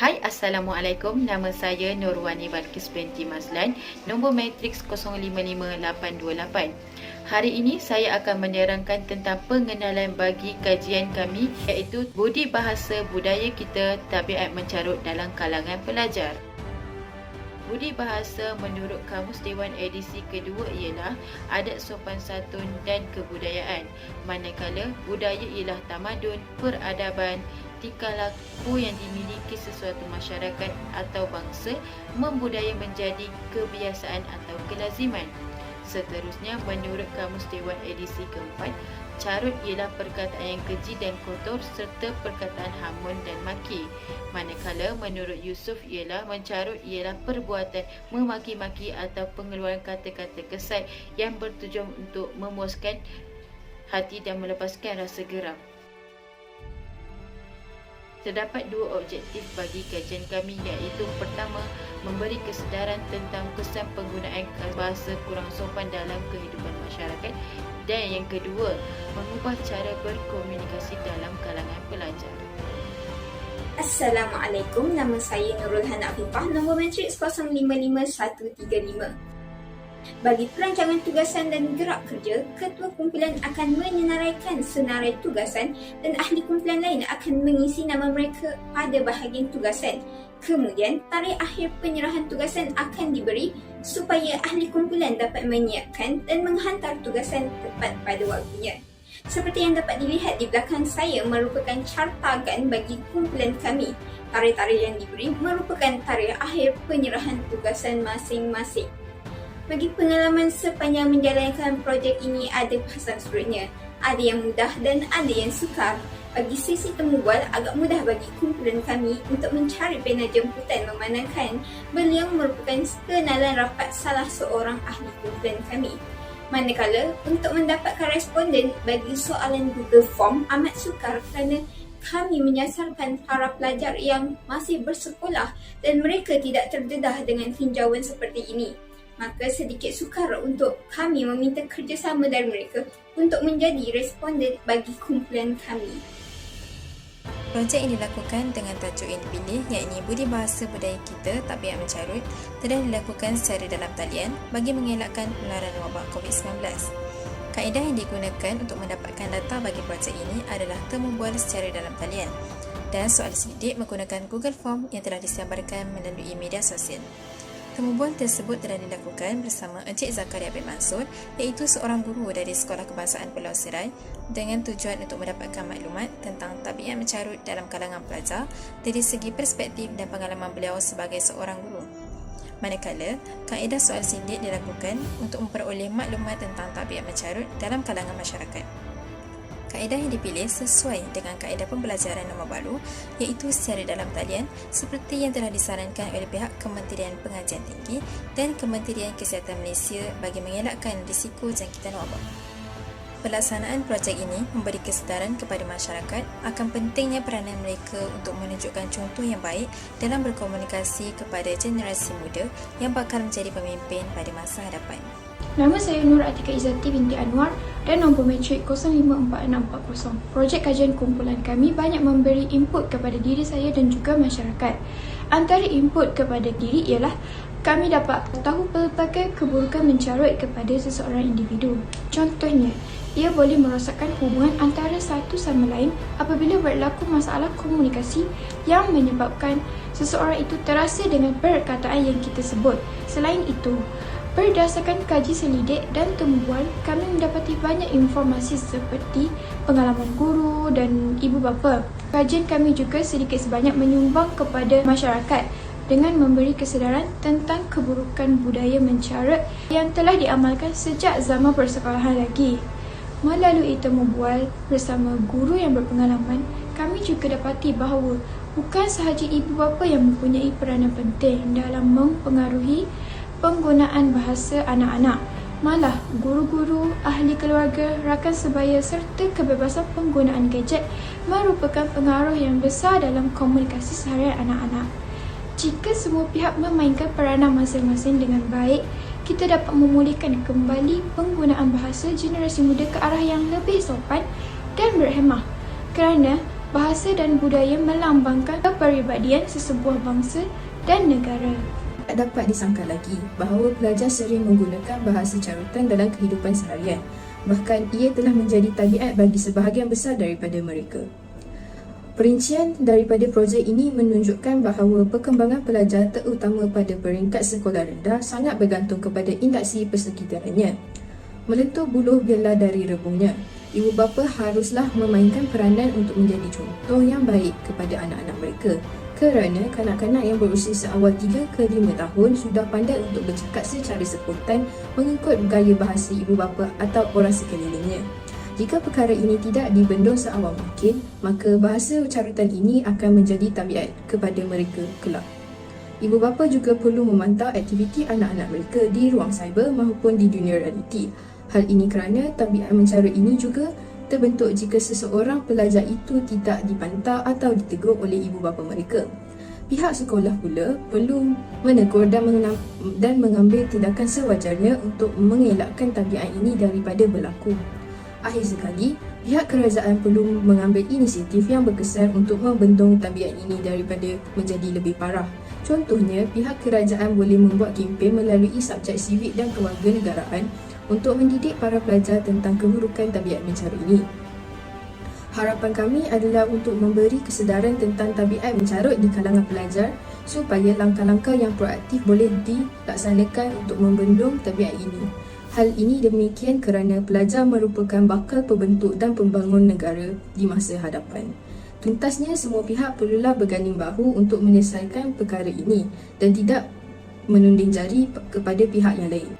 Hai, Assalamualaikum. Nama saya Nurwani Balkis binti Mazlan, nombor matriks 055828. Hari ini saya akan menerangkan tentang pengenalan bagi kajian kami, iaitu budi bahasa budaya kita, tabiat mencarut dalam kalangan pelajar. Budi bahasa menurut Kamus Dewan edisi kedua ialah adat sopan santun dan kebudayaan. Manakala budaya ialah tamadun, peradaban, tingkah laku yang dimiliki sesuatu masyarakat atau bangsa, membudaya menjadi kebiasaan atau kelaziman. Seterusnya, menurut Kamus Dewan edisi keempat, carut ialah perkataan yang keji dan kotor serta perkataan hamun dan maki. Manakala menurut Yusuf ialah mencarut ialah perbuatan memaki-maki atau pengeluaran kata-kata kesat yang bertujuan untuk memuaskan hati dan melepaskan rasa geram. Terdapat dua objektif bagi kajian kami, iaitu pertama, memberi kesedaran tentang kesan penggunaan bahasa kurang sopan dalam kehidupan masyarakat, dan yang kedua, mengubah cara berkomunikasi dalam kalangan pelajar. Assalamualaikum, nama saya Nurul Hana Afifah, nombor matriks 055135. Bagi perancangan tugasan dan gerak kerja, ketua kumpulan akan menyenaraikan senarai tugasan dan ahli kumpulan lain akan mengisi nama mereka pada bahagian tugasan. Kemudian, tarikh akhir penyerahan tugasan akan diberi supaya ahli kumpulan dapat menyiapkan dan menghantar tugasan tepat pada waktunya. Seperti yang dapat dilihat di belakang saya merupakan cartagan bagi kumpulan kami. Tarikh-tarikh yang diberi merupakan tarikh akhir penyerahan tugasan masing-masing. Bagi pengalaman sepanjang menjalankan projek ini, ada bahasan surutnya. Ada yang mudah dan ada yang sukar. Bagi sesi temu bual, agak mudah bagi kumpulan kami untuk mencari pena jemputan memandangkan beliau merupakan kenalan rapat salah seorang ahli kumpulan kami. Manakala, untuk mendapatkan responden bagi soalan Google Form amat sukar kerana kami menyasarkan para pelajar yang masih bersekolah dan mereka tidak terdedah dengan tinjauan seperti ini. Maka sedikit sukar untuk kami meminta kerjasama dari mereka untuk menjadi responden bagi kumpulan kami. Projek ini dilakukan dengan tajuk yang dipilih, iaitu Budi Bahasa Budaya Kita, Tabiat Mencarut, telah dilakukan secara dalam talian bagi mengelakkan penularan wabak COVID-19. Kaedah yang digunakan untuk mendapatkan data bagi projek ini adalah temu bual secara dalam talian dan soal selidik menggunakan Google Form yang telah disebarkan melalui media sosial. Temu bual tersebut telah dilakukan bersama Encik Zakaria bin Mansur, iaitu seorang guru dari Sekolah Kebangsaan Pulau Serai, dengan tujuan untuk mendapatkan maklumat tentang tabiat mencarut dalam kalangan pelajar dari segi perspektif dan pengalaman beliau sebagai seorang guru. Manakala, kaedah soal sindik dilakukan untuk memperoleh maklumat tentang tabiat mencarut dalam kalangan masyarakat. Kaedah yang dipilih sesuai dengan kaedah pembelajaran norma baru, iaitu secara dalam talian seperti yang telah disarankan oleh pihak Kementerian Pengajian Tinggi dan Kementerian Kesihatan Malaysia bagi mengelakkan risiko jangkitan wabak. Pelaksanaan projek ini memberi kesedaran kepada masyarakat akan pentingnya peranan mereka untuk menunjukkan contoh yang baik dalam berkomunikasi kepada generasi muda yang bakal menjadi pemimpin pada masa hadapan. Nama saya Nur Atika Izzati binti Anwar dan nombor matrik 054640. Projek kajian kumpulan kami banyak memberi input kepada diri saya dan juga masyarakat. Antara input kepada diri ialah kami dapat tahu pelbagai keburukan mencarut kepada seseorang individu. Contohnya, ia boleh merosakkan hubungan antara satu sama lain apabila berlaku masalah komunikasi yang menyebabkan seseorang itu terasa dengan perkataan yang kita sebut. Selain itu, berdasarkan kaji selidik dan temu bual, kami mendapati banyak informasi seperti pengalaman guru dan ibu bapa. Kajian kami juga sedikit sebanyak menyumbang kepada masyarakat dengan memberi kesedaran tentang keburukan budaya mencarut yang telah diamalkan sejak zaman persekolahan lagi. Melalui temu bual bersama guru yang berpengalaman, kami juga dapati bahawa bukan sahaja ibu bapa yang mempunyai peranan penting dalam mempengaruhi penggunaan bahasa anak-anak. Malah, guru-guru, ahli keluarga, rakan sebaya serta kebebasan penggunaan gadget merupakan pengaruh yang besar dalam komunikasi seharian anak-anak. Jika semua pihak memainkan peranan masing-masing dengan baik, kita dapat memulihkan kembali penggunaan bahasa generasi muda ke arah yang lebih sopan dan berhemah. Kerana Bahasa dan budaya melambangkan kepribadian sesebuah bangsa dan negara. Tak dapat disangka lagi bahawa pelajar sering menggunakan bahasa carutan dalam kehidupan seharian. Bahkan ia telah menjadi tabiat bagi sebahagian besar daripada mereka. Perincian daripada projek ini menunjukkan bahawa perkembangan pelajar terutama pada peringkat sekolah rendah sangat bergantung kepada interaksi persekitarannya. Melentur buluh biarlah dari rebungnya. Ibu bapa haruslah memainkan peranan untuk menjadi contoh yang baik kepada anak-anak mereka. Kerana kanak-kanak yang berusia seawal 3 ke 5 tahun sudah pandai untuk bercakap secara spontan mengikut gaya bahasa ibu bapa atau orang sekelilingnya. Jika perkara ini tidak dibendung seawal mungkin, maka bahasa carutan ini akan menjadi tabiat kepada mereka kelak. Ibu bapa juga perlu memantau aktiviti anak-anak mereka di ruang cyber maupun di dunia realiti. Hal ini kerana tabiat mencarut ini juga terbentuk jika seseorang pelajar itu tidak dipantau atau ditegur oleh ibu bapa mereka. Pihak sekolah pula perlu menegur dan mengambil tindakan sewajarnya untuk mengelakkan tabiat ini daripada berlaku. Akhir sekali, pihak kerajaan perlu mengambil inisiatif yang berkesan untuk membendung tabiat ini daripada menjadi lebih parah. Contohnya, pihak kerajaan boleh membuat kempen melalui subjek sivik dan kewarganegaraan untuk mendidik para pelajar tentang keburukan tabiat mencarut ini. Harapan kami adalah untuk memberi kesedaran tentang tabiat mencarut di kalangan pelajar supaya langkah-langkah yang proaktif boleh dilaksanakan untuk membendung tabiat ini. Hal ini demikian kerana pelajar merupakan bakal pembentuk dan pembangun negara di masa hadapan. Tuntasnya, semua pihak perlulah berganding bahu untuk menyelesaikan perkara ini dan tidak menunding jari kepada pihak yang lain.